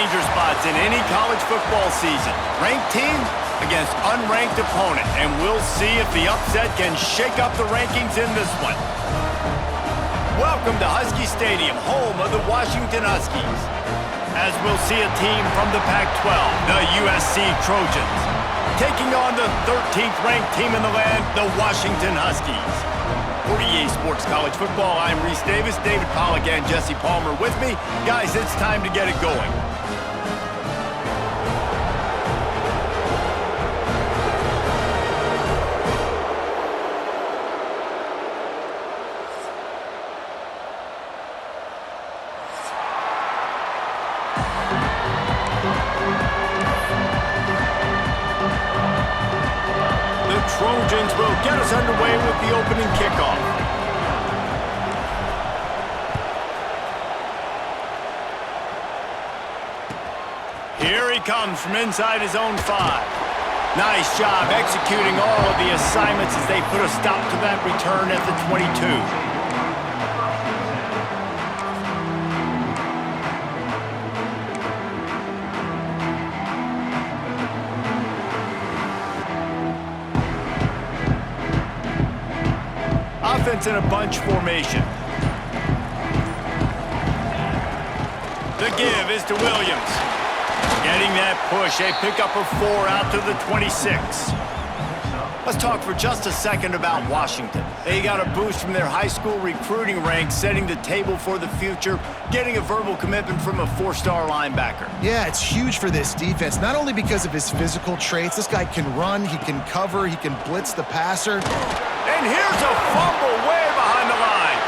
danger spots in any college football season. Ranked team against unranked opponent, and we'll see if the upset can shake up the rankings in this one. Welcome to Husky Stadium, home of the Washington Huskies. As we'll see a team from the Pac-12, the USC Trojans, taking on the 13th ranked team in the land, the Washington Huskies. For EA Sports College Football, I'm Reese Davis, David Pollack, and Jesse Palmer with me. Guys, it's time to get it going. Trojans will get us underway with the opening kickoff. Here he comes from inside his own 5. Nice job executing all of the assignments as they put a stop to that return at the 22. Offense in a bunch formation. The give is to Williams. Getting that push, a pickup of 4 out to the 26. Let's talk for just a second about Washington. They got a boost from their high school recruiting ranks, setting the table for the future, getting a verbal commitment from a 4-star linebacker. Yeah, it's huge for this defense, not only because of his physical traits. This guy can run, he can cover, he can blitz the passer. And here's a fumble way behind the line.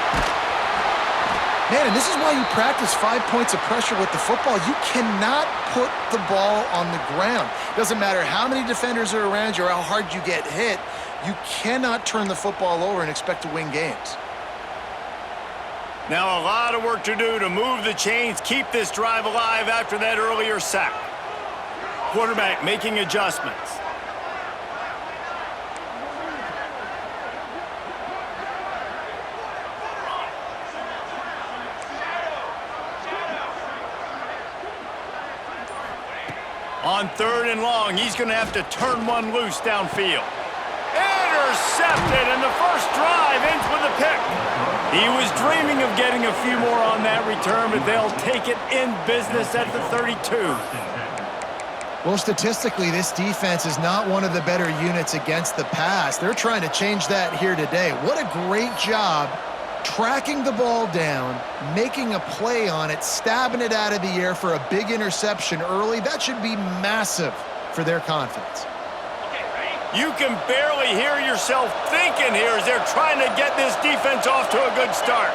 Man, and this is why you practice 5 points of pressure with the football. You cannot put the ball on the ground. Doesn't matter how many defenders are around you or how hard you get hit. You cannot turn the football over and expect to win games. Now a lot of work to do to move the chains, keep this drive alive after that earlier sack. Quarterback making adjustments. On 3rd and long, he's going to have to turn one loose downfield. Intercepted, and the first drive ends with a pick. He was dreaming of getting a few more on that return, but they'll take it in business at the 32. Well, statistically, this defense is not one of the better units against the pass. They're trying to change that here today. What a great job tracking the ball down, making a play on it, stabbing it out of the air for a big interception early. That should be massive for their confidence. You can barely hear yourself thinking here as they're trying to get this defense off to a good start.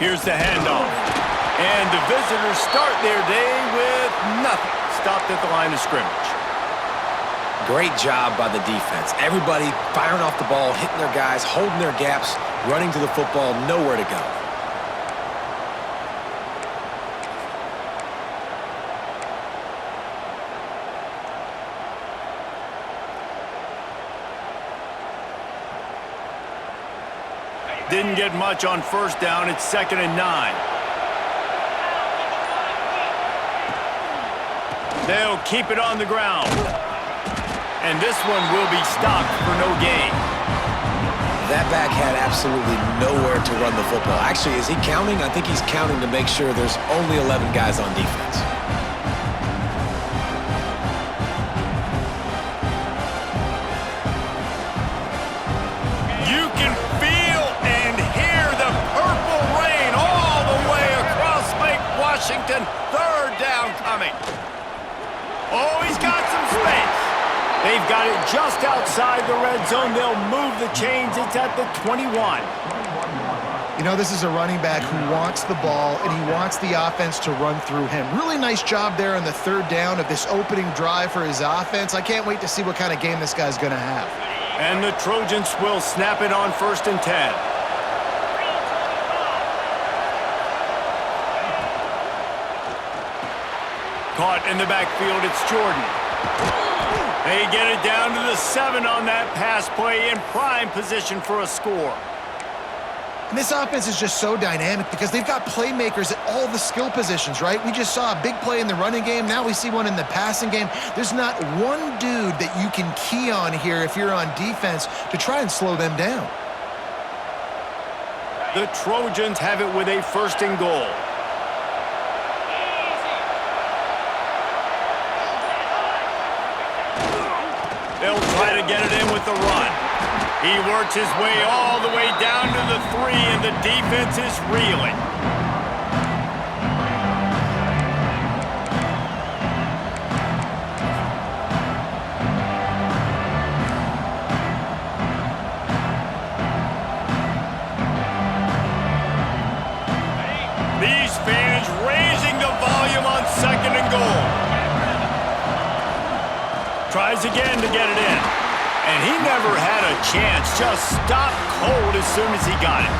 Here's the handoff. And the visitors start their day with nothing. Stopped at the line of scrimmage. Great job by the defense. Everybody firing off the ball, hitting their guys, holding their gaps, running to the football, nowhere to go. Didn't get much on 1st down. It's 2nd and 9. They'll keep it on the ground. And this one will be stopped for no gain. That back had absolutely nowhere to run the football. Actually, is he counting? I think he's counting to make sure there's only 11 guys on defense. You can feel and hear the purple rain all the way across Lake Washington. 3rd down coming. Oh, he's got some space. They've got it just outside the red zone. They'll move the chains. It's at the 21. You know, this is a running back who wants the ball, and he wants the offense to run through him. Really nice job there on the 3rd down of this opening drive for his offense. I can't wait to see what kind of game this guy's going to have. And the Trojans will snap it on 1st and 10. Caught in the backfield, it's Jordan. They get it down to the 7 on that pass play in prime position for a score. And this offense is just so dynamic because they've got playmakers at all the skill positions, right? We just saw a big play in the running game. Now we see one in the passing game. There's not one dude that you can key on here if you're on defense to try and slow them down. The Trojans have it with a 1st and goal. They'll try to get it in with the run. He works his way all the way down to the 3, and the defense is reeling. These fans raising the volume on 2nd and goal. Tries again to get it in. And he never had a chance. Just stopped cold as soon as he got it.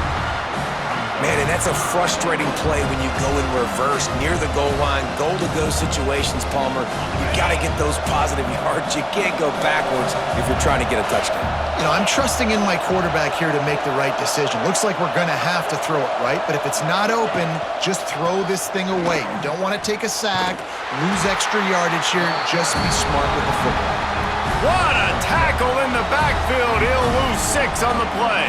Man, and that's a frustrating play when you go in reverse near the goal line, goal-to-go situations, Palmer. You got to get those positive yards. You can't go backwards if you're trying to get a touchdown. You know, I'm trusting in my quarterback here to make the right decision. Looks like we're going to have to throw it, right? But if it's not open, just throw this thing away. You don't want to take a sack, lose extra yardage here. Just be smart with the football. What a tackle in the backfield. He'll lose 6 on the play.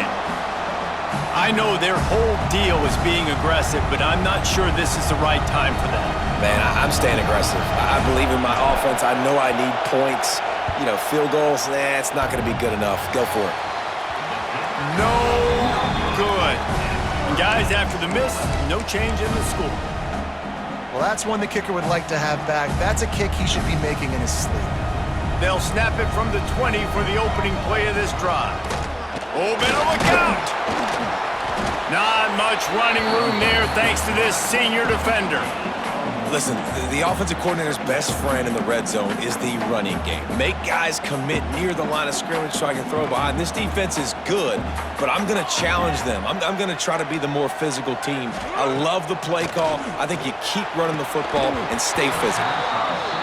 I know their whole deal is being aggressive, but I'm not sure this is the right time for that. Man, I'm staying aggressive. I believe in my offense. I know I need points. You know, field goals, it's not going to be good enough. Go for it. No good. And guys, after the miss, no change in the score. Well, that's one the kicker would like to have back. That's a kick he should be making in his sleep. They'll snap it from the 20 for the opening play of this drive. Oh, better look out! Not much running room there thanks to this senior defender. Listen, the offensive coordinator's best friend in the red zone is the running game. Make guys commit near the line of scrimmage so I can throw behind. This defense is good, but I'm going to challenge them. I'm going to try to be the more physical team. I love the play call. I think you keep running the football and stay physical.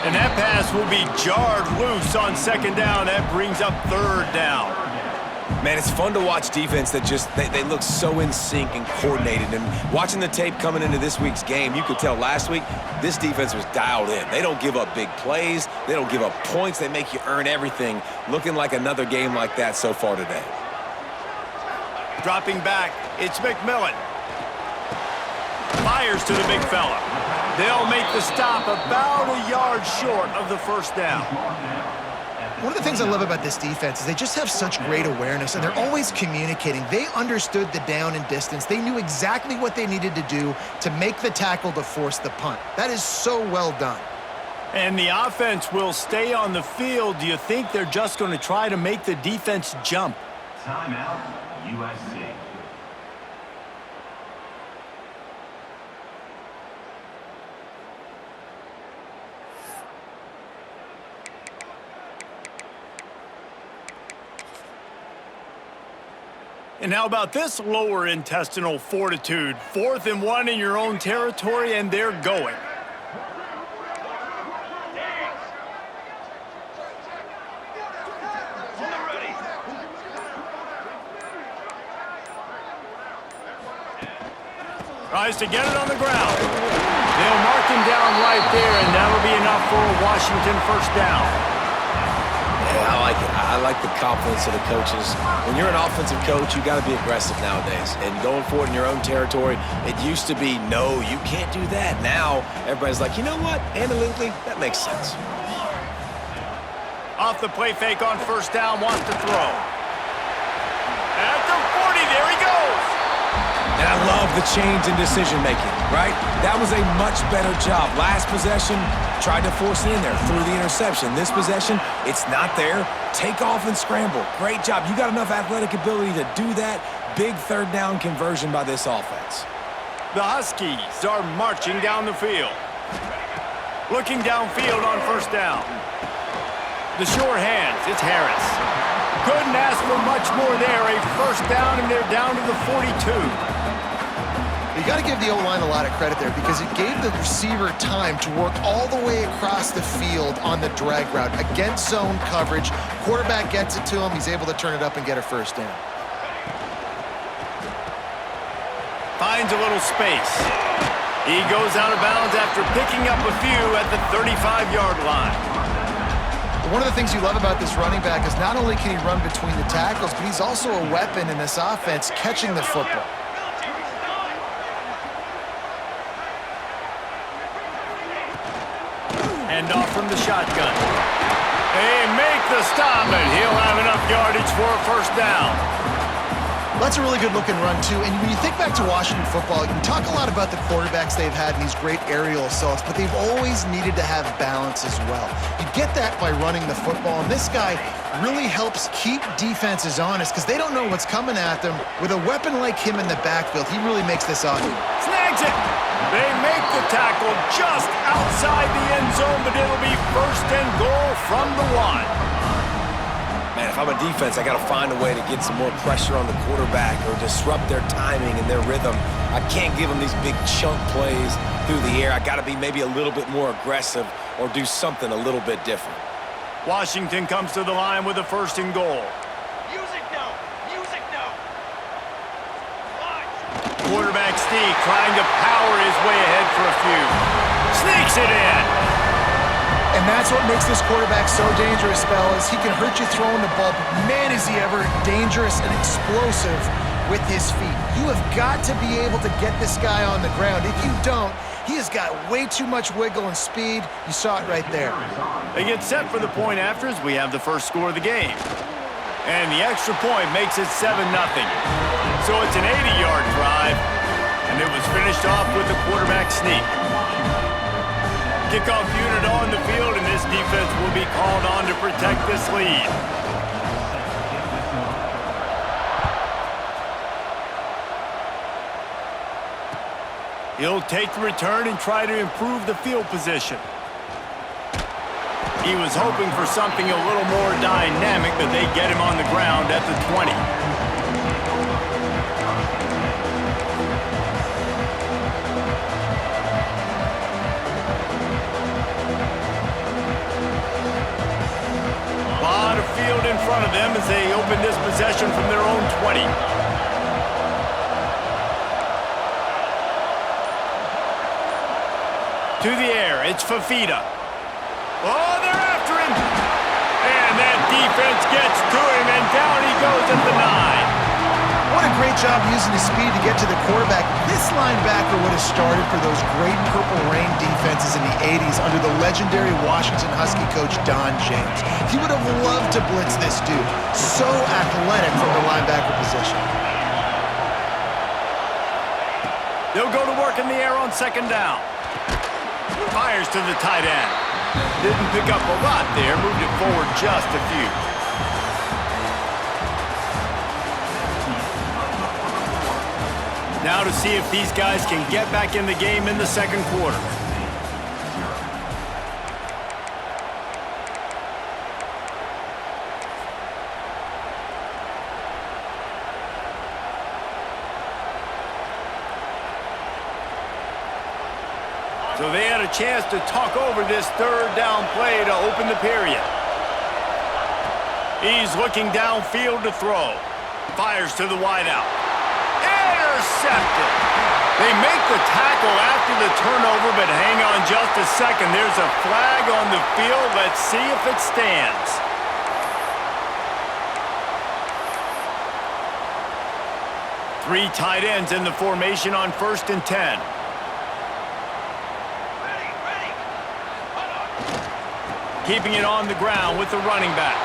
And that pass will be jarred loose on 2nd down. That brings up 3rd down. Man, it's fun to watch defense that just, they look so in sync and coordinated. And watching the tape coming into this week's game, you could tell last week this defense was dialed in. They don't give up big plays. They don't give up points. They make you earn everything. Looking like another game like that so far today. Dropping back, it's McMillan. Fires to the big fella. They'll make the stop about a yard short of the 1st down. One of the things I love about this defense is they just have such great awareness, and they're always communicating. They understood the down and distance. They knew exactly what they needed to do to make the tackle to force the punt. That is so well done. And the offense will stay on the field. Do you think they're just going to try to make the defense jump? Timeout, USC. And how about this lower intestinal fortitude? 4th and 1 in your own territory, and they're going. Tries to get it on the ground. They'll mark him down right there, and that'll be enough for a Washington 1st down. Yeah, I like it. I like the confidence of the coaches. When you're an offensive coach, you got to be aggressive nowadays. And going for it in your own territory, it used to be, no, you can't do that. Now, everybody's like, you know what? Analytically, that makes sense. Off the play fake on 1st down, wants to throw. At the 40, there he goes. And I love the change in decision-making, right? That was a much better job. Last possession, tried to force it in there, threw the interception. This possession, it's not there. Take off and scramble. Great job. You got enough athletic ability to do that. Big 3rd down conversion by this offense. The Huskies are marching down the field. Looking downfield on 1st down. The short hands, it's Harris. Couldn't ask for much more there. A 1st down, and they're down to the 42. You got to give the O-line a lot of credit there because it gave the receiver time to work all the way across the field on the drag route against zone coverage. Quarterback gets it to him. He's able to turn it up and get a 1st down. finds a little space. He goes out of bounds after picking up a few at the 35-yard line. One of the things you love about this running back is not only can he run between the tackles, but he's also a weapon in this offense catching the football. Hand off from the shotgun. They make the stop, and he'll have enough yardage for a first down. That's a really good-looking run, too. And when you think back to Washington football, you talk a lot about the quarterbacks they've had in these great aerial assaults, but they've always needed to have balance as well. You get that by running the football, and this guy really helps keep defenses honest because they don't know what's coming at them. With a weapon like him in the backfield, he really makes this awesome. Snags it. They make the tackle just outside the end zone, but it'll be first and goal from the 1. Man, if I'm a defense, I got to find a way to get some more pressure on the quarterback or disrupt their timing and their rhythm. I can't give them these big chunk plays through the air. I got to be maybe a little bit more aggressive or do something a little bit different. Washington comes to the line with a first and goal. Music no! Music no! Quarterback sneak trying to power his way ahead for a few. Sneaks it in. And that's what makes this quarterback so dangerous, fellas. He can hurt you throwing the ball, but man, is he ever dangerous and explosive with his feet. You have got to be able to get this guy on the ground. If you don't, he has got way too much wiggle and speed. You saw it right there. They get set for the point after as we have the first score of the game. And the extra point makes it 7-0. So it's an 80-yard drive, and it was finished off with the quarterback sneak. Kickoff unit on the field, and this defense will be called on to protect this lead. He'll take the return and try to improve the field position. He was hoping for something a little more dynamic, but they get him on the ground at the 20. Field in front of them as they open this possession from their own 20. To the air, it's Fafita. Oh, they're after him! And that defense gets to him, and down he goes at the 9. What a great job using his speed to get to the quarterback. This linebacker would have started for those great Purple Rain defenses in the 80s under the legendary Washington Husky coach Don James. He would have loved to blitz this dude. So athletic from the linebacker position. They'll go to work in the air on second down. Fires to the tight end. Didn't pick up a lot there, moved it forward just a few. Now to see if these guys can get back in the game in the second quarter. So they had a chance to talk over this third down play to open the period. He's looking downfield to throw. Fires to the wideout. Intercepted. They make the tackle after the turnover, but hang on just a second. There's a flag on the field. Let's see if it stands. Three tight ends in the formation on 1st and 10. Keeping it on the ground with the running back.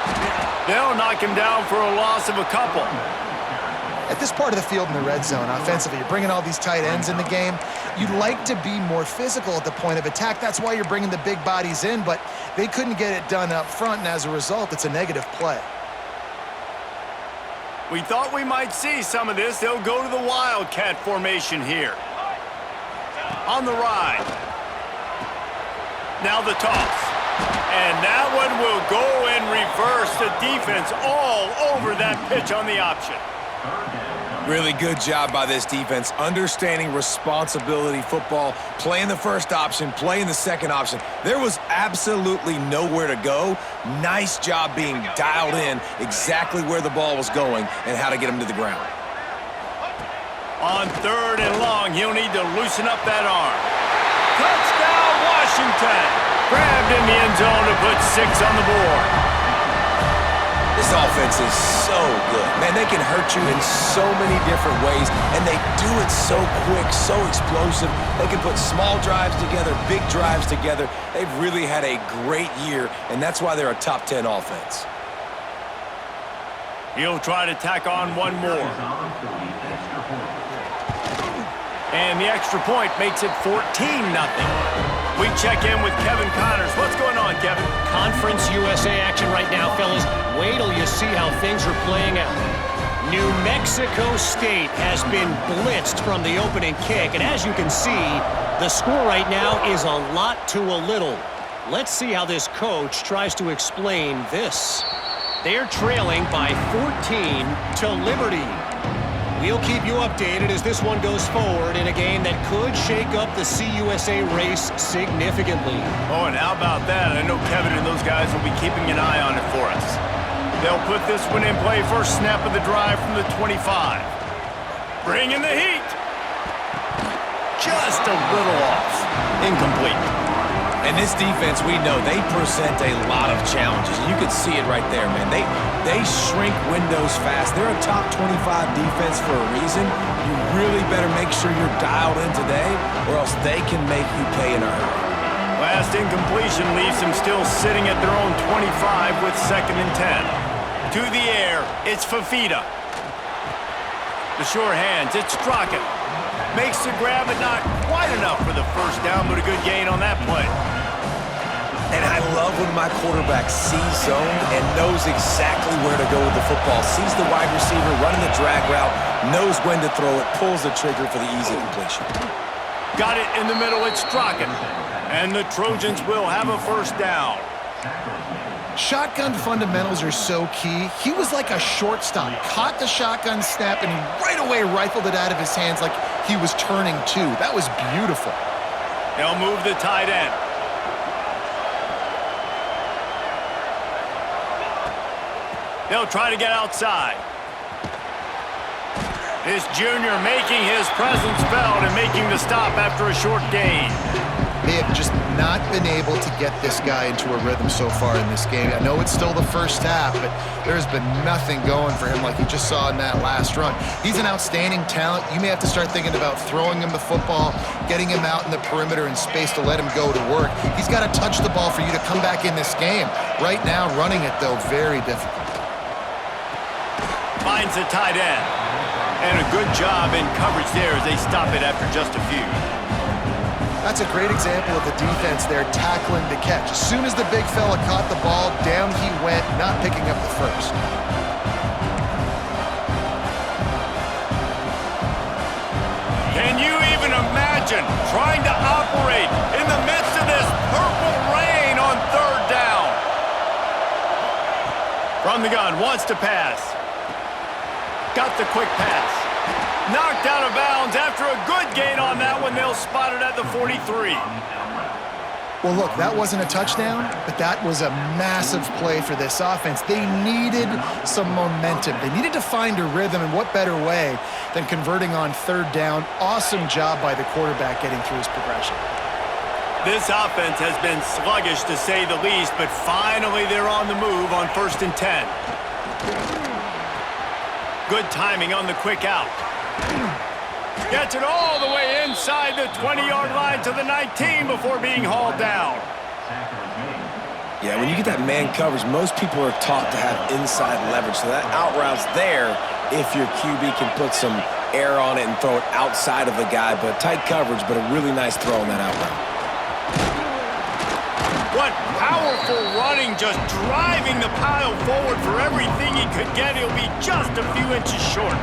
They'll knock him down for a loss of a couple. At this part of the field in the red zone, offensively, you're bringing all these tight ends in the game. You'd like to be more physical at the point of attack. That's why you're bringing the big bodies in, but they couldn't get it done up front, and as a result, it's a negative play. We thought we might see some of this. They'll go to the Wildcat formation here. On the ride. Now the toss. And that one will go and reverse the defense all over that pitch on the option. Really good job by this defense, understanding responsibility football, playing the first option, playing the second option. There was absolutely nowhere to go. Nice job being dialed in exactly where the ball was going and how to get him to the ground. On 3rd and long, he'll need to loosen up that arm. Touchdown, Washington! Grabbed in the end zone to put 6 on the board. This offense is so good. Man, they can hurt you in so many different ways, and they do it so quick, so explosive. They can put small drives together, big drives together. They've really had a great year, and that's why they're a top 10 offense. He'll try to tack on one more. And the extra point makes it 14-0. We check in with Kevin Connors. What's going on, Kevin? Conference USA action right now, fellas. Wait till you see how things are playing out. New Mexico State has been blitzed from the opening kick, and as you can see, the score right now is a lot to a little. Let's see how this coach tries to explain this. They're trailing by 14 to Liberty. We'll keep you updated as this one goes forward in a game that could shake up the CUSA race significantly. Oh, and how about that? I know Kevin and those guys will be keeping an eye on it for us. They'll put this one in play first snap of the drive from the 25. Bringing the heat. Just a little off. Incomplete. And this defense, we know, they present a lot of challenges. You can see it right there, man. They shrink windows fast. They're a top 25 defense for a reason. You really better make sure you're dialed in today, or else they can make you pay in a hurry. Last incompletion leaves them still sitting at their own 25 with 2nd and 10. To the air, it's Fafita. The sure hands, it's Straka. Makes the grab, but not quite enough for the first down, but a good gain on that play. And I love when my quarterback sees zone and knows exactly where to go with the football. Sees the wide receiver running the drag route, knows when to throw it, pulls the trigger for the easy completion. Got it in the middle, it's Straka. And the Trojans will have a first down. Shotgun fundamentals are so key. He was like a shortstop, caught the shotgun snap, and he right away rifled it out of his hands like he was turning two. That was beautiful. They'll move the tight end. They'll try to get outside. This junior making his presence felt and making the stop after a short gain. They have just not been able to get this guy into a rhythm so far in this game. I know it's still the first half, but there's been nothing going for him like you just saw in that last run. He's an outstanding talent. You may have to start thinking about throwing him the football, getting him out in the perimeter in space to let him go to work. He's got to touch the ball for you to come back in this game. Right now, running it, though, very difficult. Finds the tight end. And a good job in coverage there as they stop it after just a few. That's a great example of the defense there tackling the catch. As soon as the big fella caught the ball, down he went, not picking up the first. Can you even imagine trying to operate in the midst of this purple rain on 3rd down? From the gun, wants to pass. Got the quick pass. Knocked out of bounds after a good gain on that one. They'll spot it at the 43. Well, look, that wasn't a touchdown, but that was a massive play for this offense. They needed some momentum. They needed to find a rhythm, and what better way than converting on 3rd down. Awesome job by the quarterback getting through his progression. This offense has been sluggish, to say the least, but finally they're on the move on 1st and 10. Good timing on the quick out. Gets it all the way inside the 20-yard line to the 19 before being hauled down. Yeah, when you get that man coverage, most people are taught to have inside leverage. So that out route's there if your QB can put some air on it and throw it outside of the guy. But tight coverage, but a really nice throw on that out route. What powerful running, just driving the pile forward for everything he could get. He'll be just a few inches short.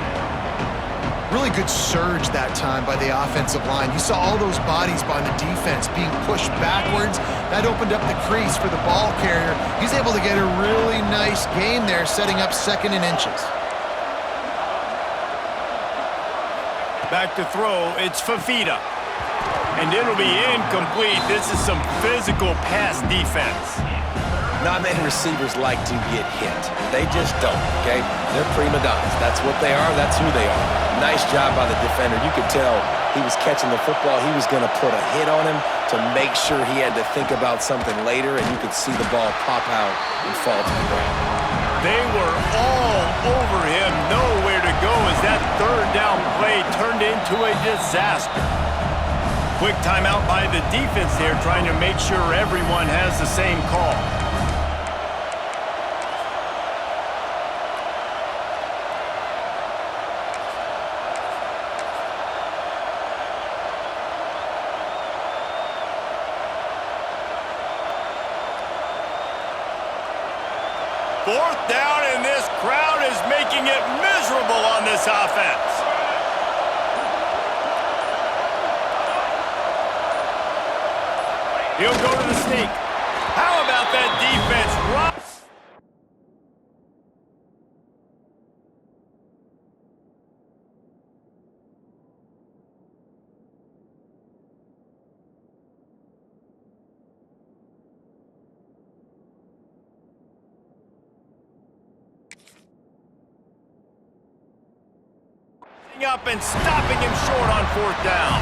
Really good surge that time by the offensive line. You saw all those bodies by the defense being pushed backwards. That opened up the crease for the ball carrier. He's able to get a really nice gain there, setting up 2nd and inches. Back to throw, it's Fafita. And it'll be incomplete. This is some physical pass defense. Not many receivers like to get hit. They just don't, okay? They're prima donnas. That's what they are. That's who they are. Nice job by the defender. You could tell he was catching the football. He was going to put a hit on him to make sure he had to think about something later, and you could see the ball pop out and fall to the ground. They were all over him, nowhere to go as that third down play turned into a disaster. Quick timeout by the defense there, trying to make sure everyone has the same call. Fourth down, and this crowd is making it miserable on this offense. He'll go to the sneak. How about that defense? Up and stopping him short on fourth down.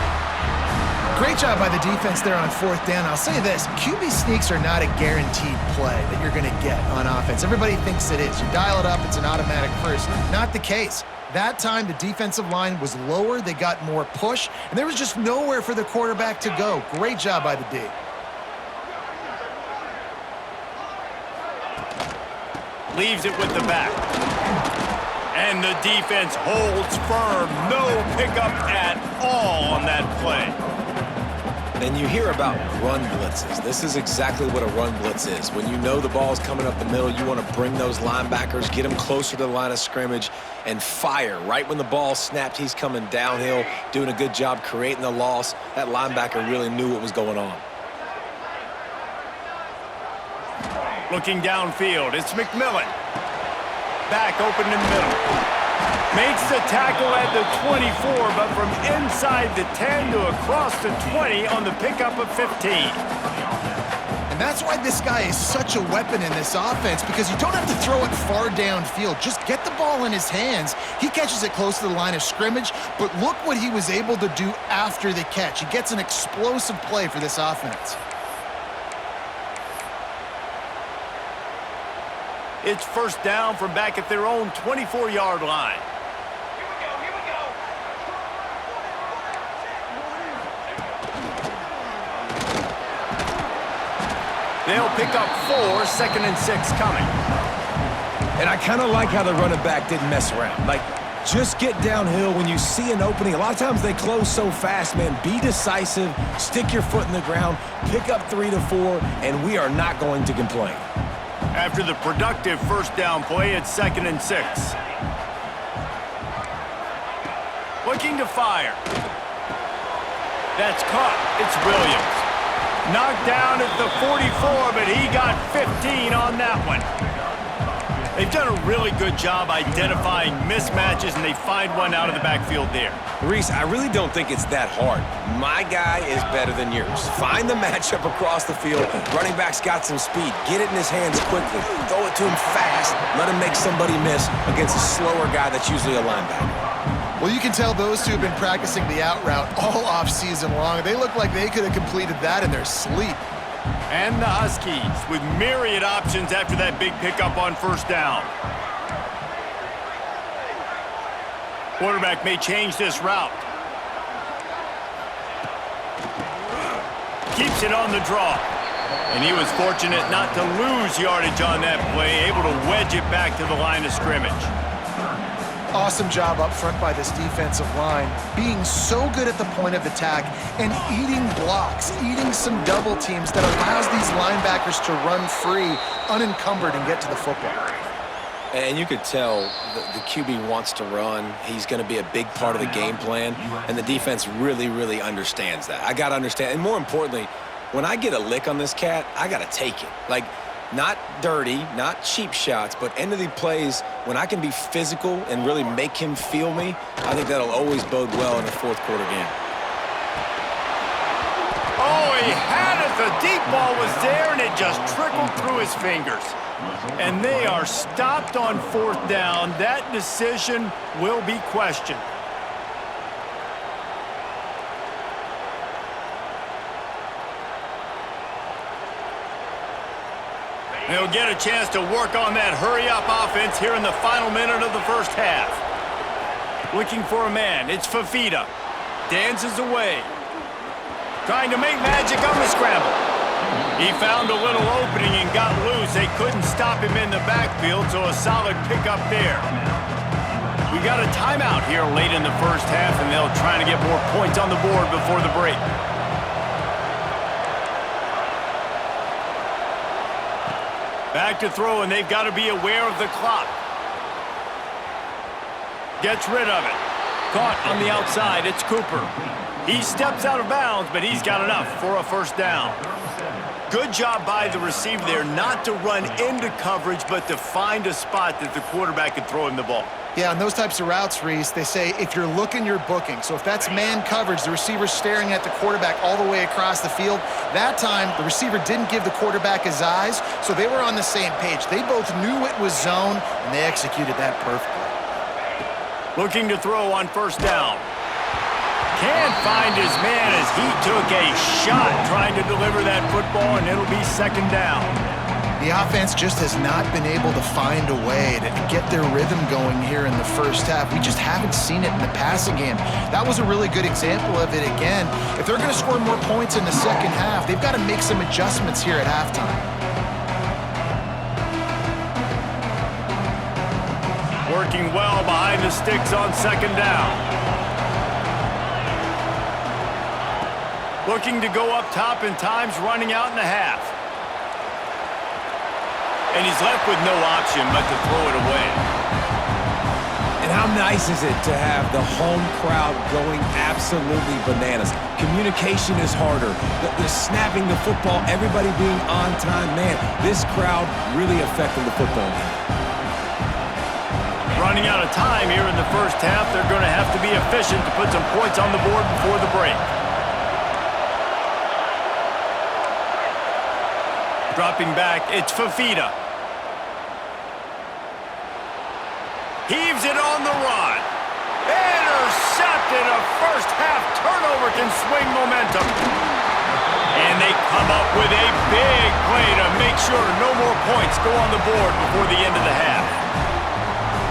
Great job by the defense there on fourth down. I'll say this, QB sneaks are not a guaranteed play that you're going to get on offense. Everybody thinks it is. You dial it up, it's an automatic first. Not the case. That time, the defensive line was lower. They got more push, and there was just nowhere for the quarterback to go. Great job by the D. Leaves it with the back. And the defense holds firm. No pickup at all on that play. And you hear about run blitzes. This is exactly what a run blitz is. When you know the ball's coming up the middle, you want to bring those linebackers, get them closer to the line of scrimmage, and fire. Right when the ball snapped, he's coming downhill, doing a good job creating the loss. That linebacker really knew what was going on. Looking downfield, it's McMillan. Back open in the middle. Makes the tackle at the 24, but from inside the 10 to across the 20 on the pickup of 15. And that's why this guy is such a weapon in this offense, because you don't have to throw it far downfield. Just get the ball in his hands. He catches it close to the line of scrimmage, but look what he was able to do after the catch. He gets an explosive play for this offense. It's first down from back at their own 24-yard line. Here we go. They'll pick up 4, 2nd and 6 coming. And I kind of like how the running back didn't mess around. Like, just get downhill when you see an opening. A lot of times they close so fast, man. Be decisive, stick your foot in the ground, pick up 3 to 4, and we are not going to complain. After the productive first down play, it's 2nd and 6. Looking to fire. That's caught. It's Williams. Knocked down at the 44, but he got 15 on that one. They've done a really good job identifying mismatches, and they find one out of the backfield there. Reese, I really don't think it's that hard. My guy is better than yours. Find the matchup across the field. Running back's got some speed. Get it in his hands quickly. Throw it to him fast. Let him make somebody miss against a slower guy that's usually a linebacker. Well, you can tell those two have been practicing the out route all off-season long. They look like they could have completed that in their sleep. And the Huskies with myriad options after that big pickup on first down. Quarterback may change this route. Keeps it on the draw. And he was fortunate not to lose yardage on that play, able to wedge it back to the line of scrimmage. Awesome job up front by this defensive line, being so good at the point of attack and eating blocks, eating some double teams that allows these linebackers to run free, unencumbered, and get to the football. And you could tell the QB wants to run. He's going to be a big part of the game plan, and the defense really, really understands that. I got to understand, and more importantly, when I get a lick on this cat, I got to take it. Like, not dirty, not cheap shots, but end of the plays, when I can be physical and really make him feel me, I think that'll always bode well in a fourth quarter game. Oh, he had it as the deep ball was there and it just trickled through his fingers. And they are stopped on 4th down. That decision will be questioned. They'll get a chance to work on that hurry-up offense here in the final minute of the first half. Looking for a man. It's Fafita. Dances away. Trying to make magic on the scramble. He found a little opening and got loose. They couldn't stop him in the backfield, so a solid pickup there. We got a timeout here late in the first half, and they'll try to get more points on the board before the break. Back to throw, and they've got to be aware of the clock. Gets rid of it. Caught on the outside. It's Cooper. He steps out of bounds, but he's got enough for a first down. Good job by the receiver there not to run into coverage, but to find a spot that the quarterback could throw him the ball. Yeah, on those types of routes, Reese, they say if you're looking, you're booking. So if that's man coverage, the receiver's staring at the quarterback all the way across the field. That time, the receiver didn't give the quarterback his eyes, so they were on the same page. They both knew it was zone, and they executed that perfectly. Looking to throw on first down. Can't find his man as he took a shot trying to deliver that football, and it'll be second down. The offense just has not been able to find a way to get their rhythm going here in the first half. We just haven't seen it in the passing game. That was a really good example of it again. If they're going to score more points in the second half, they've got to make some adjustments here at halftime. Working well behind the sticks on second down. Looking to go up top in times, running out in the half. And he's left with no option but to throw it away. And how nice is it to have the home crowd going absolutely bananas? Communication is harder. The snapping the football, everybody being on time. Man, this crowd really affecting the football game. Running out of time here in the first half. They're going to have to be efficient to put some points on the board before the break. Dropping back, it's Fafita. Heaves it on the run. Intercepted. A first half turnover can swing momentum. And they come up with a big play to make sure no more points go on the board before the end of the half.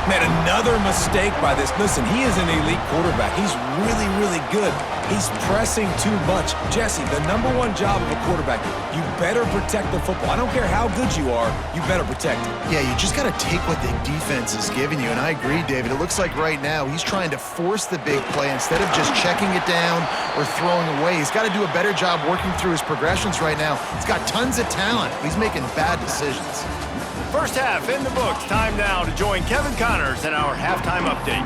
Man, another mistake by this. Listen, he is an elite quarterback. He's really, really good. He's pressing too much. Jesse, the number one job of a quarterback, you better protect the football. I don't care how good you are, you better protect it. Yeah, you just got to take what the defense is giving you, and I agree, David. It looks like right now he's trying to force the big play instead of just checking it down or throwing away. He's got to do a better job working through his progressions right now. He's got tons of talent. He's making bad decisions. First half in the books. Time now to join Kevin Connors in our halftime update.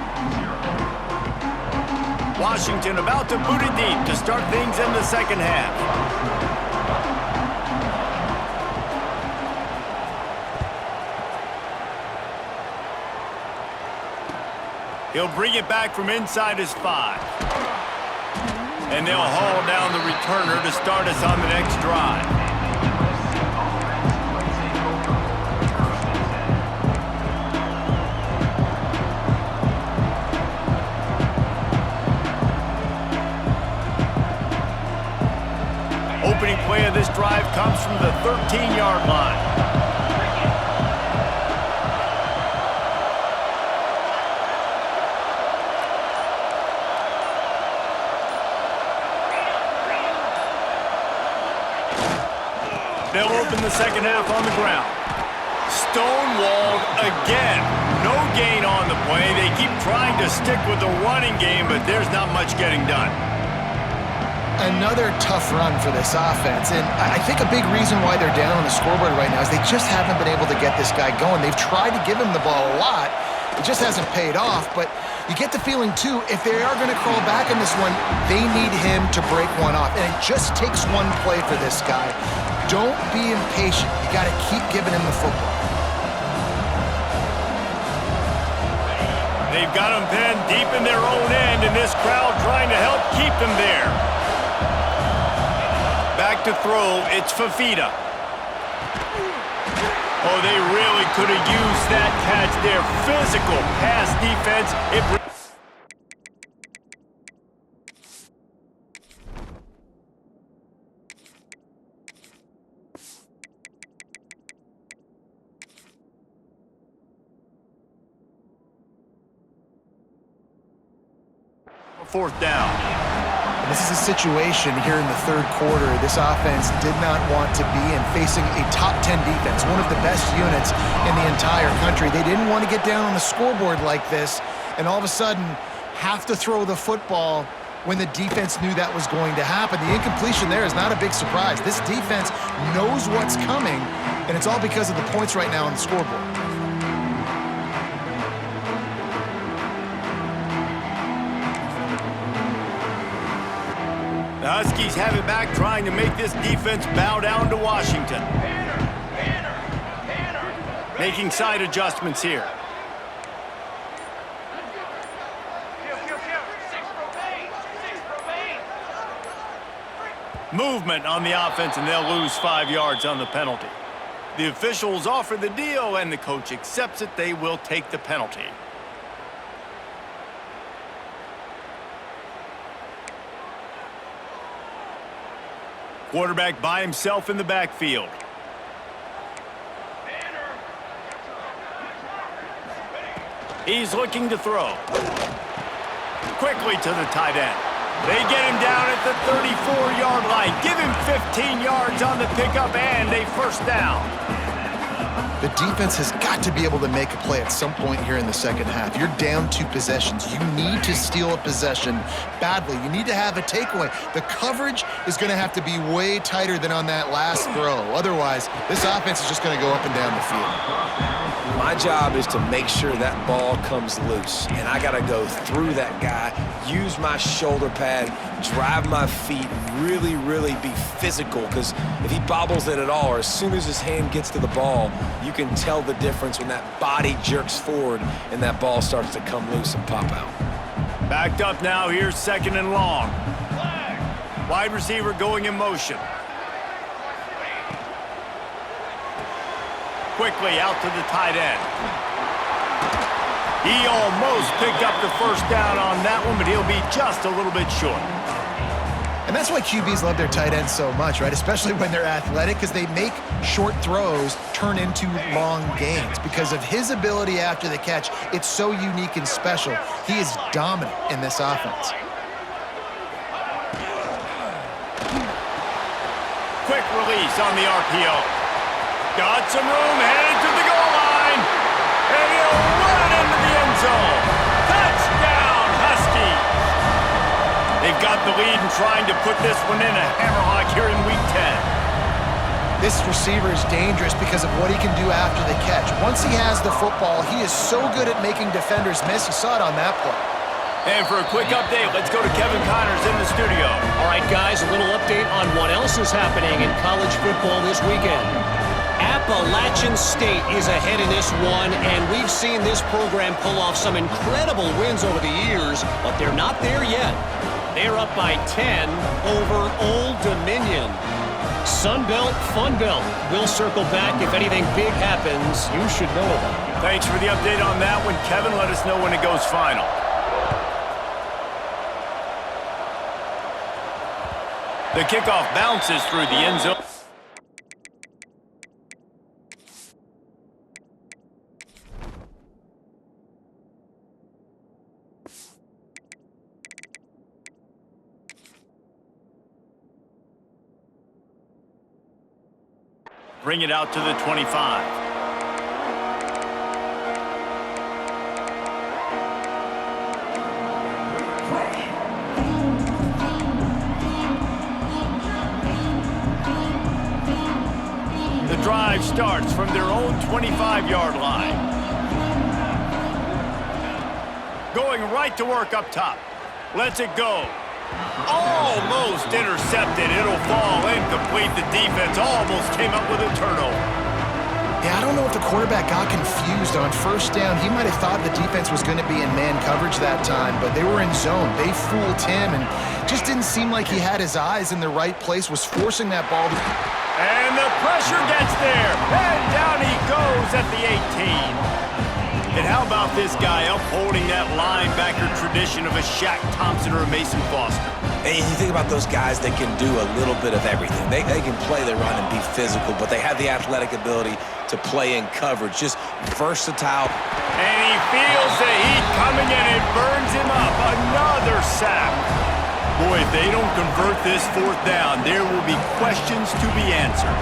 Washington about to boot it deep to start things in the second half. He'll bring it back from inside his 5. And they'll haul down the returner to start us on the next drive. Opening play of this drive comes from the 13-yard line. They'll open the second half on the ground. Stonewalled again. No gain on the play. They keep trying to stick with the running game, but there's not much getting done. Another tough run for this offense, and I think a big reason why they're down on the scoreboard right now is they just haven't been able to get this guy going. They've tried to give him the ball a lot. It just hasn't paid off, but you get the feeling, too, if they are going to crawl back in this one, they need him to break one off, and it just takes one play for this guy. Don't be impatient. You got to keep giving him the football. They've got him pinned deep in their own end, and this crowd trying to help keep them there. Back Back to throw, it's Fifita. Oh, they really could have used that catch there. Physical pass defense. Fourth down. This is a situation here in the third quarter this offense did not want to be in, facing a top 10 defense, one of the best units in the entire country. They didn't want to get down on the scoreboard like this and all of a sudden have to throw the football when the defense knew that was going to happen. The incompletion there is not a big surprise. This defense knows what's coming, and it's all because of the points right now on the scoreboard. The Huskies have it back, trying to make this defense bow down to Washington. Making side adjustments here. Movement on the offense, and they'll lose 5 yards on the penalty. The officials offer the deal, and the coach accepts it. They will take the penalty. Quarterback by himself in the backfield. He's looking to throw. Quickly to the tight end. They get him down at the 34-yard line. Give him 15 yards on the pickup and a first down. The defense has got to be able to make a play at some point here in the second half. You're down 2 possessions. You need to steal a possession badly. You need to have a takeaway. The coverage is going to have to be way tighter than on that last throw. Otherwise, this offense is just going to go up and down the field. My job is to make sure that ball comes loose, and I got to go through that guy, use my shoulder pad, drive my feet, really be physical, because if he bobbles it at all, or as soon as his hand gets to the ball, you can tell the difference when that body jerks forward and that ball starts to come loose and pop out. Backed up now, here's 2nd and long. Wide receiver going in motion. Quickly out to the tight end. He almost picked up the first down on that one, but he'll be just a little bit short. And that's why QBs love their tight ends so much, right? Especially when they're athletic, because they make short throws turn into long gains. Because of his ability after the catch, it's so unique and special. He is dominant in this offense. Quick release on the RPO. Got some room, headed to the goal line, and he'll run it into the end zone. Touchdown, Huskies! They've got the lead and trying to put this one in a hammerlock here in Week 10. This receiver is dangerous because of what he can do after the catch. Once he has the football, he is so good at making defenders miss. You saw it on that play. And for a quick update, let's go to Kevin Connors in the studio. All right, guys, a little update on what else is happening in college football this weekend. Appalachian State is ahead in this one, and we've seen this program pull off some incredible wins over the years, but they're not there yet. They're up by 10 over Old Dominion. Sunbelt, Funbelt. We'll circle back if anything big happens. You should know about it. Thanks for the update on that one, Kevin. Let us know when it goes final. The kickoff bounces through the end zone. Bring it out to the 25. The drive starts from their own 25-yard line. Going right to work up top. Lets it go. Almost intercepted. It'll fall incomplete. The defense almost came up with a turnover. Yeah, I don't know if the quarterback got confused on first down. He might have thought the defense was going to be in man coverage that time, but they were in zone. They fooled him and just didn't seem like he had his eyes in the right place, was forcing that ball to... And the pressure gets there. And down he goes at the 18. And how about this guy upholding that linebacker tradition of a Shaq Thompson or a Mason Foster? And you think about those guys that can do a little bit of everything. They can play, they run, and be physical, but they have the athletic ability to play in coverage. Just versatile. And he feels the heat coming and it burns him up. Another sack. Boy, if they don't convert this fourth down, there will be questions to be answered.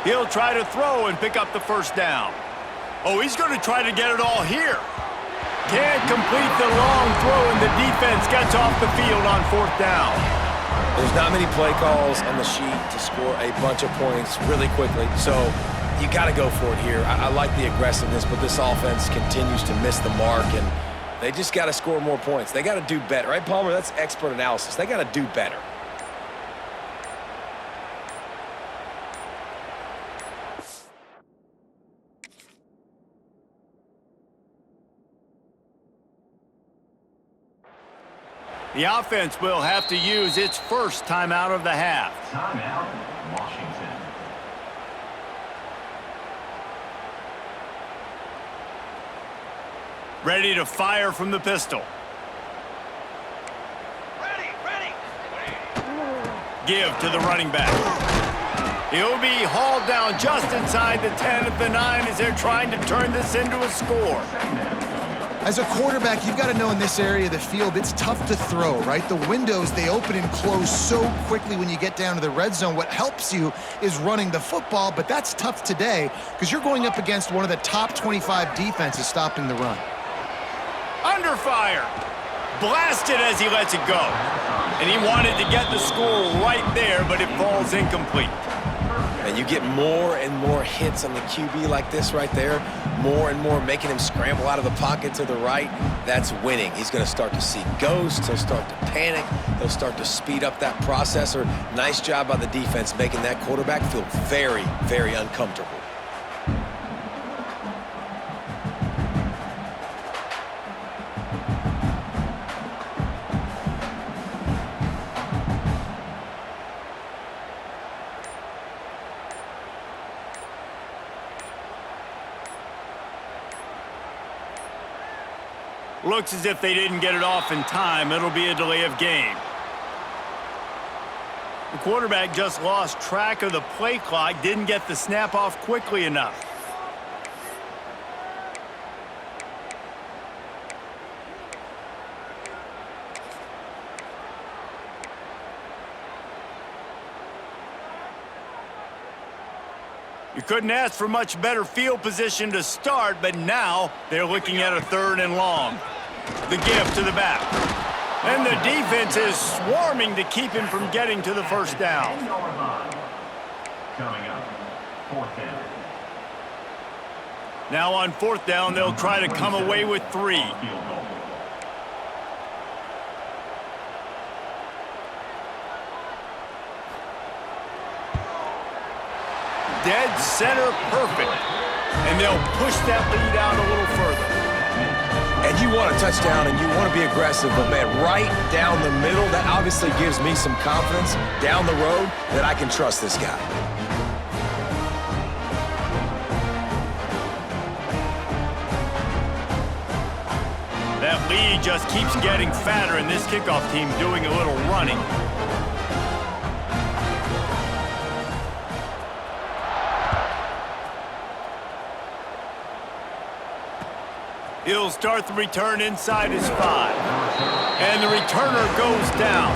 He'll try to throw and pick up the first down. Oh, he's going to try to get it all here. Can't complete the long throw, and the defense gets off the field on fourth down. There's not many play calls on the sheet to score a bunch of points really quickly, so you got to go for it here. I like the aggressiveness, but this offense continues to miss the mark, and they just got to score more points. They got to do better, right, Palmer? That's expert analysis. They got to do better. The offense will have to use its first timeout of the half. Timeout, Washington. Ready to fire from the pistol. Ready. Give to the running back. He'll be hauled down just inside the 10 at the 9 as they're trying to turn this into a score. As a quarterback, you've got to know in this area of the field, it's tough to throw, right? The windows, they open and close so quickly when you get down to the red zone. What helps you is running the football, but that's tough today because you're going up against one of the top 25 defenses stopping the run. Under fire. Blasted as he lets it go. And he wanted to get the score right there, but it falls incomplete. And you get more and more hits on the QB like this right there, more and more making him scramble out of the pocket to the right. That's winning. He's going to start to see ghosts. He'll start to panic. He'll start to speed up that processor. Nice job by the defense making that quarterback feel very, very uncomfortable. Looks as if they didn't get it off in time. It'll be a delay of game. The quarterback just lost track of the play clock, didn't get the snap off quickly enough. You couldn't ask for much better field position to start, but now they're looking at a 3rd and long. The give to the back. And the defense is swarming to keep him from getting to the first down. Coming up, fourth down. Now on fourth down, they'll try to come away with 3. Field goal. Dead center perfect. And they'll push that lead out a little further. And you want a touchdown and you want to be aggressive, but man, right down the middle, that obviously gives me some confidence down the road that I can trust this guy. That lead just keeps getting fatter, and this kickoff team doing a little running. He'll start the return inside his 5. And the returner goes down.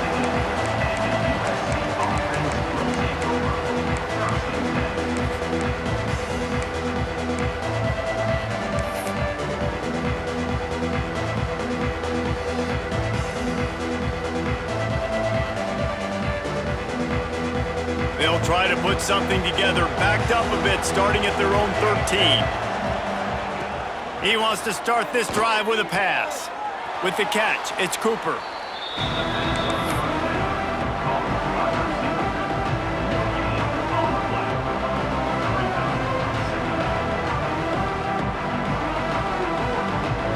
They'll try to put something together, backed up a bit, starting at their own 13. He wants to start this drive with a pass. With the catch, it's Cooper.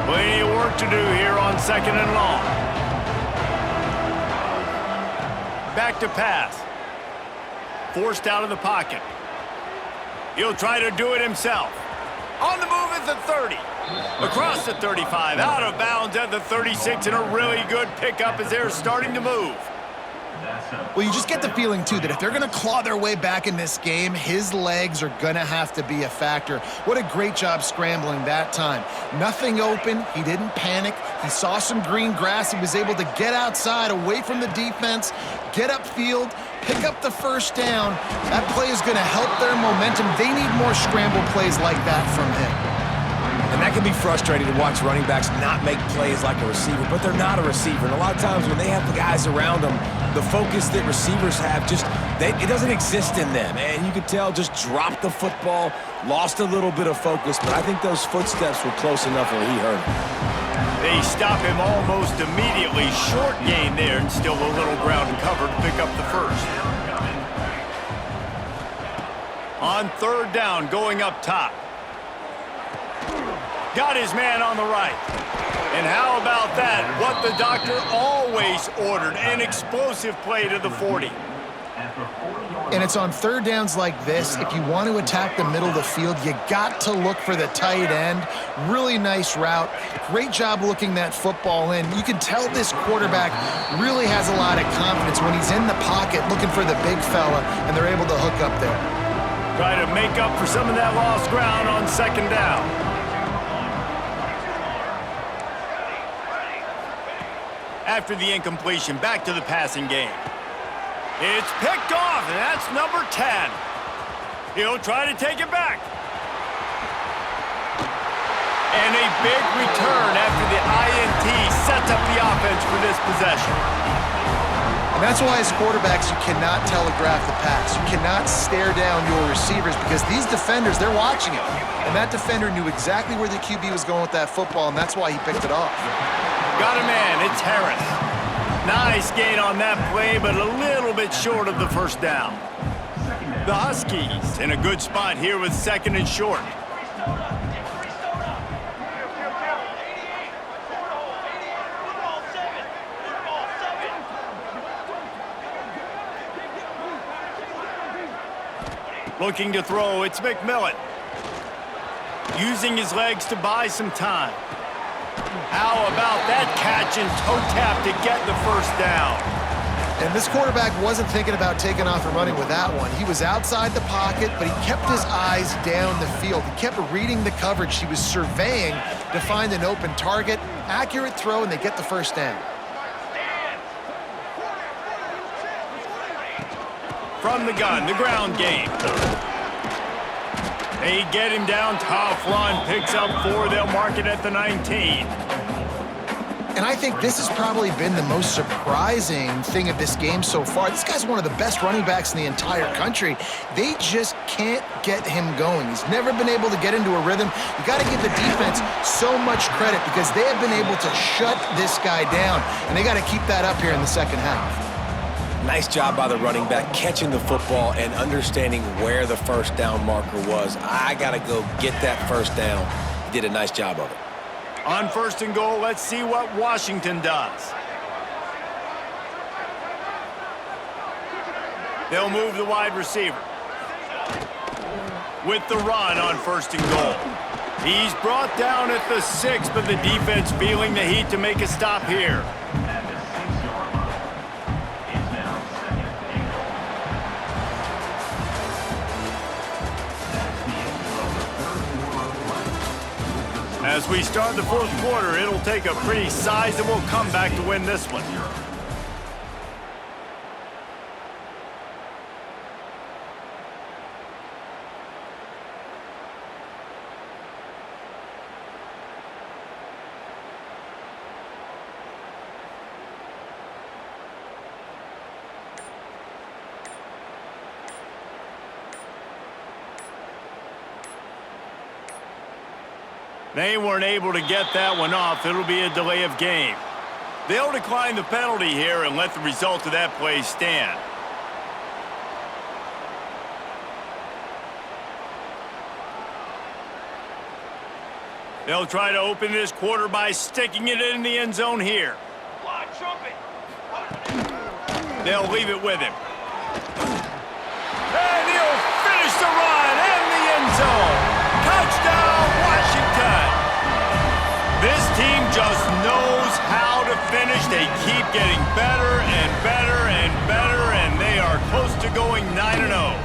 Plenty of work to do here on 2nd and long. Back to pass. Forced out of the pocket. He'll try to do it himself. On the move at the 30. Across the 35. Out of bounds at the 36. And a really good pickup as they're starting to move. Well, you just get the feeling, too, that if they're going to claw their way back in this game, his legs are going to have to be a factor. What a great job scrambling that time. Nothing open. He didn't panic. He saw some green grass. He was able to get outside, away from the defense, get upfield, pick up the first down. That play is going to help their momentum. They need more scramble plays like that from him. And that can be frustrating to watch running backs not make plays like a receiver, but they're not a receiver. And a lot of times when they have the guys around them, the focus that receivers have it doesn't exist in them. And you could tell just dropped the football, lost a little bit of focus, but I think those footsteps were close enough where he hurt him. They stop him almost immediately. Short gain there and still a little ground cover to pick up the first. On 3rd down, going up top. Got his man on the right. And how about that? What the doctor always ordered, an explosive play to the 40. And it's on 3rd downs like this. If you want to attack the middle of the field, you got to look for the tight end. Really nice route. Great job looking that football in. You can tell this quarterback really has a lot of confidence when he's in the pocket looking for the big fella, and they're able to hook up there. Try to make up for some of that lost ground on 2nd down. After the incompletion, back to the passing game. It's picked off, and that's number 10. He'll try to take it back. And a big return after the INT sets up the offense for this possession. And that's why as quarterbacks, you cannot telegraph the pass. You cannot stare down your receivers because these defenders, they're watching it. And that defender knew exactly where the QB was going with that football, and that's why he picked it off. Got a man, it's Harris. Nice gain on that play, but a little bit short of the first down. The Huskies in a good spot here with 2nd and short. Looking to throw, it's McMillan. Using his legs to buy some time. How about that catch and toe tap to get the first down? And this quarterback wasn't thinking about taking off and running with that one. He was outside the pocket, but he kept his eyes down the field. He kept reading the coverage. He was surveying to find an open target. Accurate throw, and they get the first down. From the gun, the ground game. They get him down. Tough run, picks up 4. They'll mark it at the 19. And I think this has probably been the most surprising thing of this game so far. This guy's one of the best running backs in the entire country. They just can't get him going. He's never been able to get into a rhythm. You got to give the defense so much credit because they have been able to shut this guy down, and they got to keep that up here in the second half. Nice job by the running back catching the football and understanding where the first down marker was. I got to go get that first down. He did a nice job of it. On 1st and goal, let's see what Washington does. They'll move the wide receiver. With the run on 1st and goal. He's brought down at the 6, but the defense feeling the heat to make a stop here. As we start the 4th quarter, it'll take a pretty sizable comeback to win this one. They weren't able to get that one off. It'll be a delay of game. They'll decline the penalty here and let the result of that play stand. They'll try to open this quarter by sticking it in the end zone here. Fly trumpet. They'll leave it with him. And he'll finish the run in the end zone. Touchdown, Washington. This team just knows how to finish. They keep getting better and better and better, and they are close to going 9-0.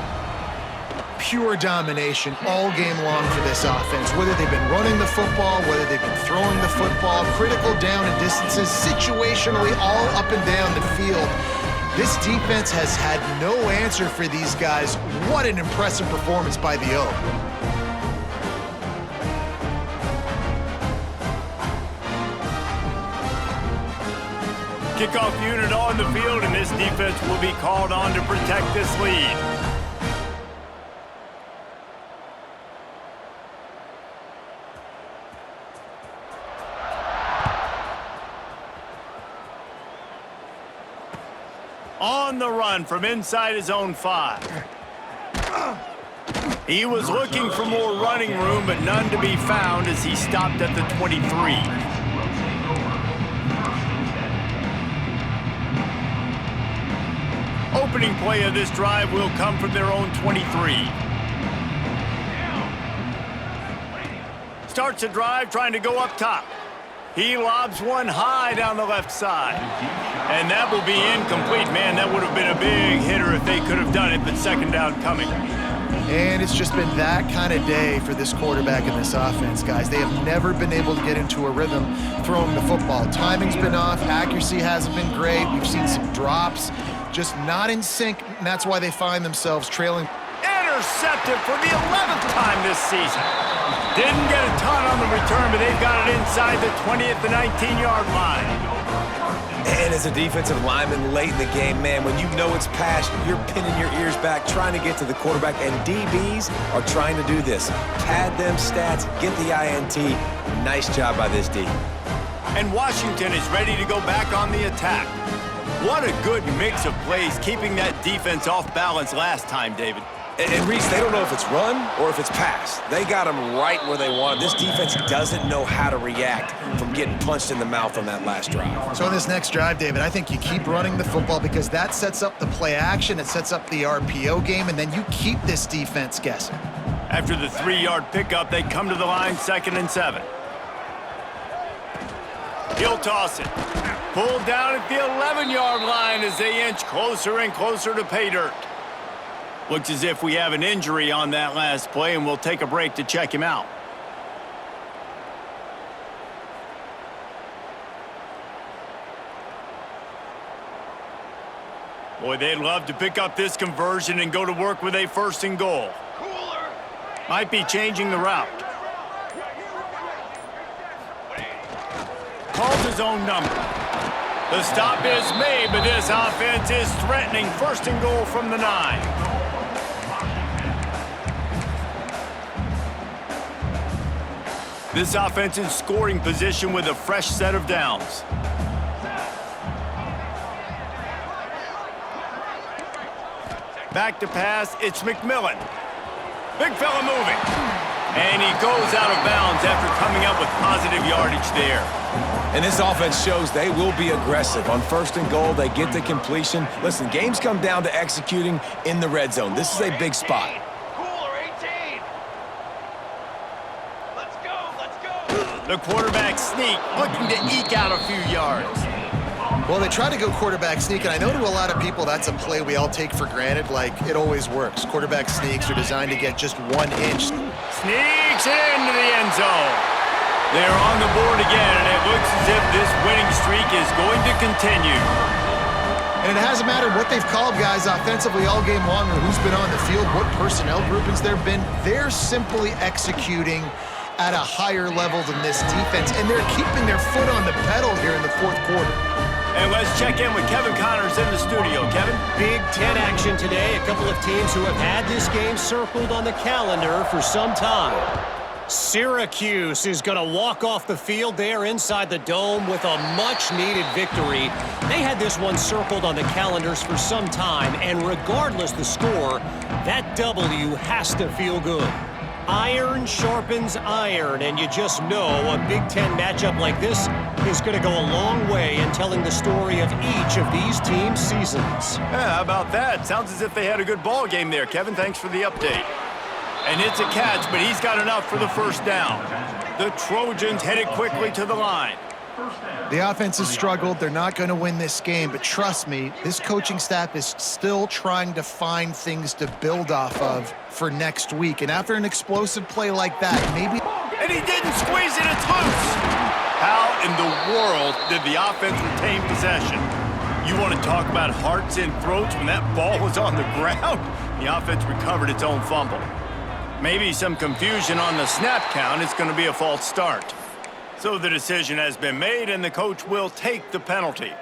Pure domination all game long for this offense. Whether they've been running the football, whether they've been throwing the football, critical down and distances, situationally all up and down the field. This defense has had no answer for these guys. What an impressive performance by the O. Kickoff unit on the field, and this defense will be called on to protect this lead. On the run from inside his own 5. He was looking for more running room, but none to be found as he stopped at the 23. Opening play of this drive will come from their own 23. Starts the drive trying to go up top. He lobs one high down the left side. And that will be incomplete. Man, that would have been a big hitter if they could have done it, but second down coming. And it's just been that kind of day for this quarterback and this offense, guys. They have never been able to get into a rhythm throwing the football. Timing's been off. Accuracy hasn't been great. We've seen some drops. Just not in sync, and that's why they find themselves trailing. Intercepted for the 11th time this season. Didn't get a ton on the return, but they've got it inside the 20 at the 19-yard line. And as a defensive lineman late in the game, man, when you know it's past, you're pinning your ears back, trying to get to the quarterback, and DBs are trying to do this. Pad them stats, get the INT. Nice job by this D. And Washington is ready to go back on the attack. What a good mix of plays, keeping that defense off balance last time, David. And Reese, they don't know if it's run or if it's pass. They got them right where they want. This defense doesn't know how to react from getting punched in the mouth on that last drive. So in this next drive, David, I think you keep running the football because that sets up the play action, it sets up the RPO game, and then you keep this defense guessing. After the 3-yard pickup, they come to the line 2nd and 7. He'll toss it. Pulled down at the 11-yard line as they inch closer and closer to pay dirt. Looks as if we have an injury on that last play, and we'll take a break to check him out. Boy, they'd love to pick up this conversion and go to work with a 1st and goal. Cooler. Might be changing the route. Calls his own number. The stop is made, but this offense is threatening 1st and goal from the 9. This offense in scoring position with a fresh set of downs. Back to pass, it's McMillan. Big fella moving. And he goes out of bounds after coming up with positive yardage there. And this offense shows they will be aggressive. On 1st and goal, they get the completion. Listen, games come down to executing in the red zone. This is a big spot. Cooler 18. Let's go. The quarterback sneak, looking to eke out a few yards. Well, they try to go quarterback sneak, and I know to a lot of people that's a play we all take for granted, like it always works. Quarterback sneaks are designed to get just 1 inch. Sneaks it into the end zone. They're on the board again, and it looks as if this winning streak is going to continue. And it hasn't mattered what they've called guys offensively all game long or who's been on the field, what personnel groupings there have been. They're simply executing at a higher level than this defense, and they're keeping their foot on the pedal here in the 4th quarter. And let's check in with Kevin Connors in the studio. Kevin? Big Ten action today. A couple of teams who have had this game circled on the calendar for some time. Syracuse is going to walk off the field there inside the dome with a much-needed victory. They had this one circled on the calendars for some time, and regardless the score, that W has to feel good. Iron sharpens iron, and you just know a Big Ten matchup like this is going to go a long way in telling the story of each of these teams' seasons. Yeah, how about that? Sounds as if they had a good ball game there, Kevin. Thanks for the update. And it's a catch, but he's got enough for the first down. The Trojans headed quickly to the line. The offense has struggled. They're not going to win this game, but trust me, this coaching staff is still trying to find things to build off of for next week. And after an explosive play like that, maybe... And he didn't squeeze it, it's loose! How in the world did the offense retain possession? You want to talk about hearts and throats when that ball was on the ground? The offense recovered its own fumble. Maybe some confusion on the snap count. It's going to be a false start. So the decision has been made, and the coach will take the penalty.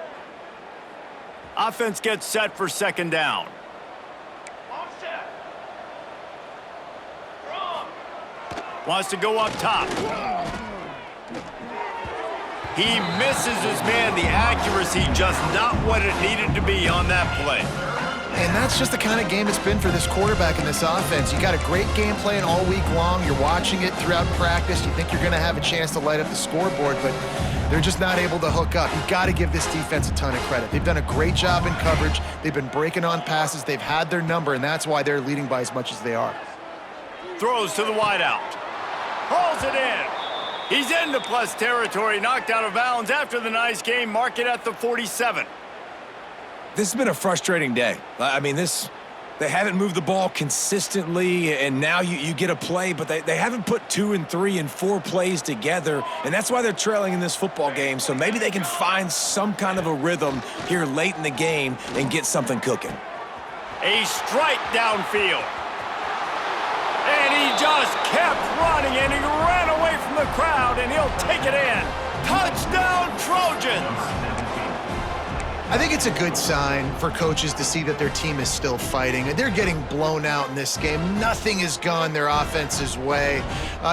Offense gets set for second down. Wants to go up top. He misses his man. The accuracy just not what it needed to be on that play. And that's just the kind of game it's been for this quarterback in this offense. You got a great game plan all week long. You're watching it throughout practice. You think you're going to have a chance to light up the scoreboard, but they're just not able to hook up. You got to give this defense a ton of credit. They've done a great job in coverage. They've been breaking on passes. They've had their number, and that's why they're leading by as much as they are. Throws to the wideout. Hauls it in. He's into plus territory, knocked out of bounds after the nice game. Mark it at the 47. This has been a frustrating day. I mean, they haven't moved the ball consistently, and now you get a play, but they haven't put 2 and 3 and 4 plays together, and that's why they're trailing in this football game. So maybe they can find some kind of a rhythm here late in the game and get something cooking. A strike downfield. And he just kept running, and he ran away from the crowd, and he'll take it in. Touchdown, Trojans! I think it's a good sign for coaches to see that their team is still fighting. They're getting blown out in this game. Nothing has gone their offense's way.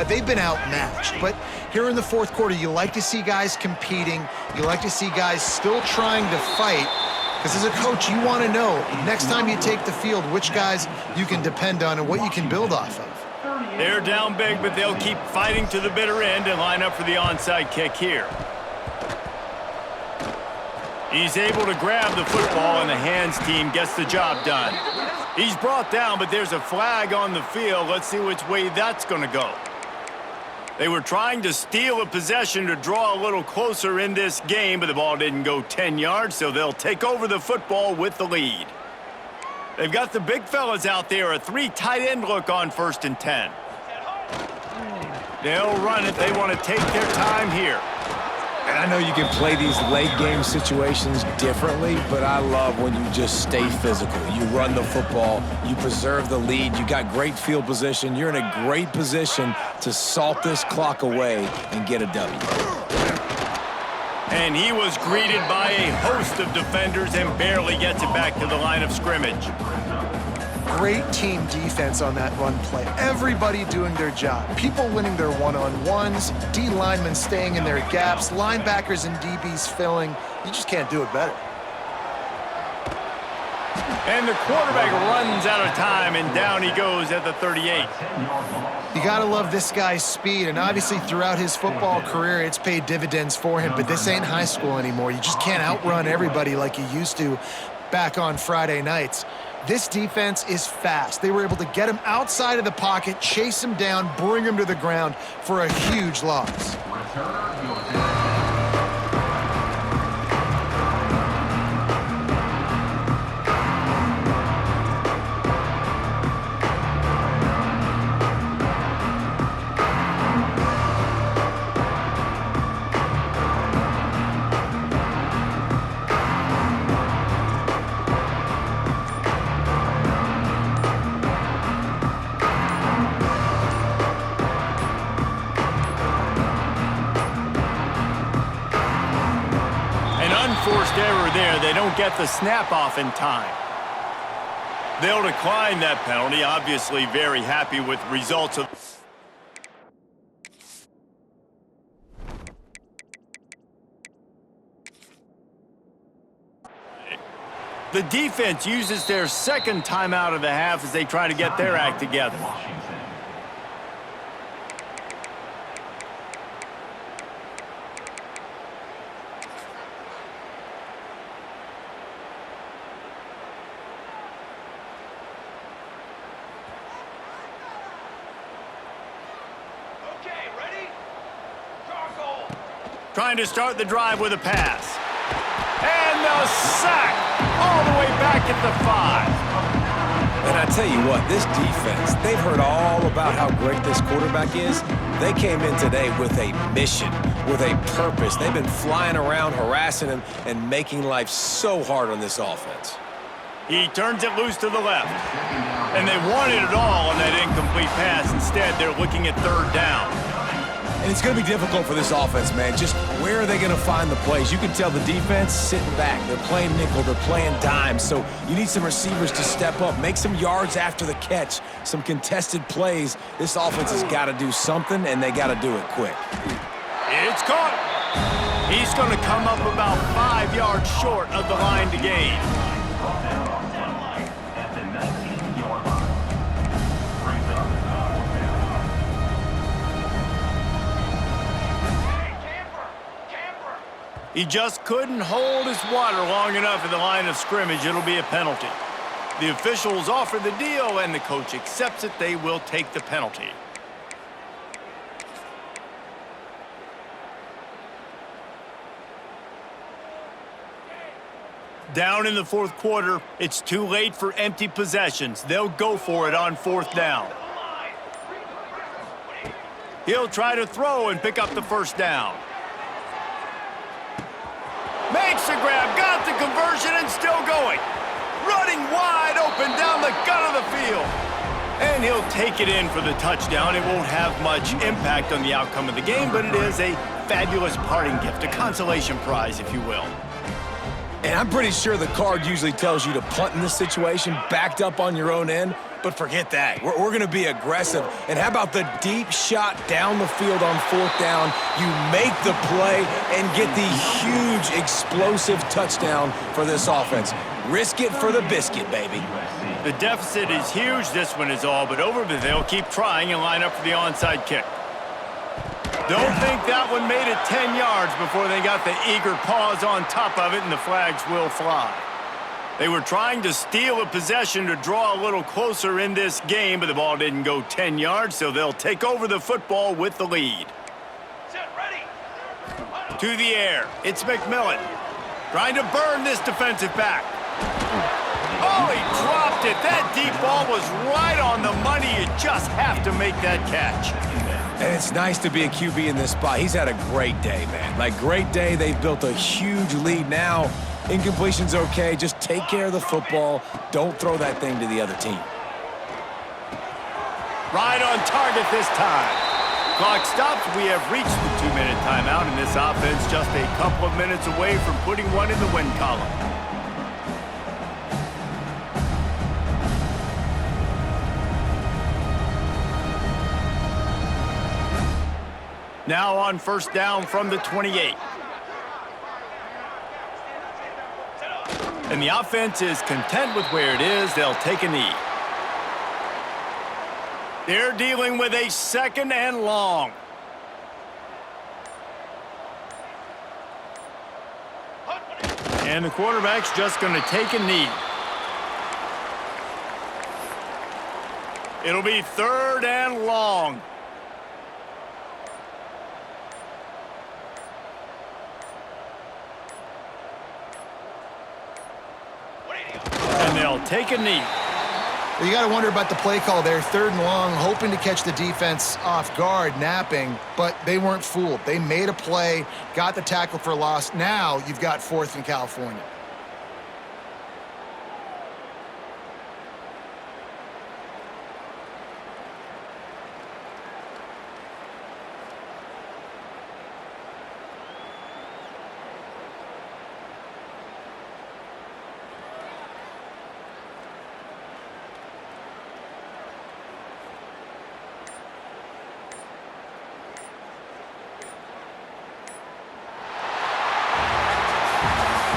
They've been outmatched. But here in the fourth quarter, you like to see guys competing. You like to see guys still trying to fight. Because as a coach, you want to know, next time you take the field, which guys you can depend on and what you can build off of. They're down big, but they'll keep fighting to the bitter end and line up for the onside kick here. He's able to grab the football, and the hands team gets the job done. He's brought down, but there's a flag on the field. Let's see which way that's going to go. They were trying to steal a possession to draw a little closer in this game, but the ball didn't go 10 yards, so they'll take over the football with the lead. They've got the big fellas out there, a 3 tight end look on 1st and 10. They'll run it. They want to take their time here. And I know you can play these late game situations differently, but I love when you just stay physical. You run the football, you preserve the lead, you got great field position. You're in a great position to salt this clock away and get a W. And he was greeted by a host of defenders and barely gets it back to the line of scrimmage. Great team defense on that run play. Everybody doing their job. People winning their one-on-ones, D linemen staying in their gaps, linebackers and DBs filling. You just can't do it better. And the quarterback runs out of time, and down he goes at the 38. You gotta love this guy's speed, and obviously throughout his football career, it's paid dividends for him, but this ain't high school anymore. You just can't outrun everybody like you used to back on Friday nights. This defense is fast. They were able to get him outside of the pocket, chase him down, bring him to the ground for a huge loss. Forced error there. They don't get the snap off in time. They'll decline that penalty. Obviously very happy with results of The defense uses their second timeout of the half as they try to get their act together. Washington. Okay, ready? Charcoal. Trying to start the drive with a pass. And the sack all the way back at the 5. And I tell you what, this defense, they've heard all about how great this quarterback is. They came in today with a mission, with a purpose. They've been flying around, harassing him, and making life so hard on this offense. He turns it loose to the left. And they wanted it all on that incomplete pass. Instead, they're looking at third down. And it's going to be difficult for this offense, man. Just where are they going to find the plays? You can tell the defense sitting back. They're playing nickel. They're playing dime. So you need some receivers to step up, make some yards after the catch, some contested plays. This offense has got to do something, and they got to do it quick. It's caught. He's going to come up about 5 yards short of the line to gain. At the 19-yard line. Brings up fourth down. Hey, camper! Camper! He just couldn't hold his water long enough at the line of scrimmage. It'll be a penalty. The officials offer the deal, and the coach accepts it. They will take the penalty. Down in the fourth quarter, it's too late for empty possessions. They'll go for it on fourth down. He'll try to throw and pick up the first down. Makes the grab, got the conversion, and still going. Running wide open down the gut of the field. And he'll take it in for the touchdown. It won't have much impact on the outcome of the game, but it is a fabulous parting gift, a consolation prize, if you will. And I'm pretty sure the card usually tells you to punt in this situation, backed up on your own end, but forget that. We're going to be aggressive. And how about the deep shot down the field on fourth down? You make the play and get the huge, explosive touchdown for this offense. Risk it for the biscuit, baby. The deficit is huge. This one is all but over, but they'll keep trying and line up for the onside kick. Don't think that one made it 10 yards before they got the eager paws on top of it, and the flags will fly. They were trying to steal a possession to draw a little closer in this game, but the ball didn't go 10 yards, so they'll take over the football with the lead. Set, ready! To the air, it's McMillan. Trying to burn this defensive back. Oh, he dropped it. That deep ball was right on the money. You just have to make that catch. And it's nice to be a QB in this spot. He's had a great day, man. Like, great day. They've built a huge lead now. Incompletion's okay. Just take care of the football. Don't throw that thing to the other team. Right on target this time. Clock stops. We have reached the 2-minute timeout, and this offense just a couple of minutes away from putting one in the win column. Now on first down from the 28. And the offense is content with where it is. They'll take a knee. They're dealing with a second and long. And the quarterback's just going to take a knee. It'll be third and long. And they'll take a knee. Well, you got to wonder about the play call there. Third and long, hoping to catch the defense off guard, napping, but they weren't fooled. They made a play, got the tackle for a loss. Now you've got fourth in California.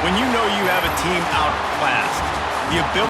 When you know you have a team out fast. The ability